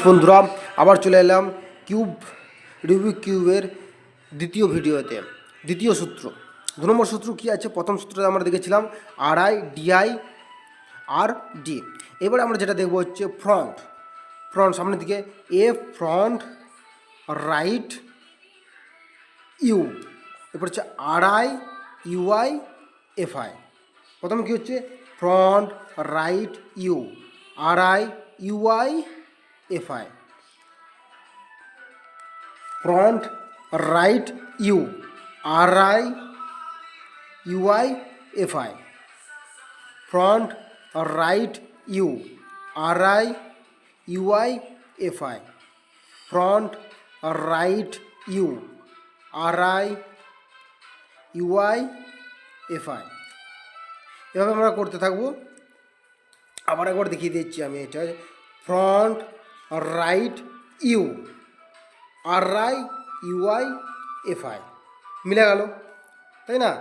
বন্ধুরা আবার চলে এলাম রুবিক কিউবের দ্বিতীয় ভিডিওতে। দ্বিতীয় সূত্র, 2 নম্বর সূত্র কী আছে? প্রথম সূত্রতে আমরা দেখেছিলাম RI DI আর ডি। এবারে আমরা যেটা দেখব হচ্ছে ফ্রন্ট সামনের দিকে ফ্রন্ট রাইট ইউ। এরপর হচ্ছে RI UI FI। প্রথম কী হচ্ছে? Front right U, RI UI FI। Front right U, RI UI FI। Front right U, RI UI FI। Front right U, RI UI FI। এভাবে আমরা করতে থাকবো। আবার একবার দেখিয়ে দিচ্ছি আমি। এটা front right U, RI UI FI। মিলে গেল, তাই না?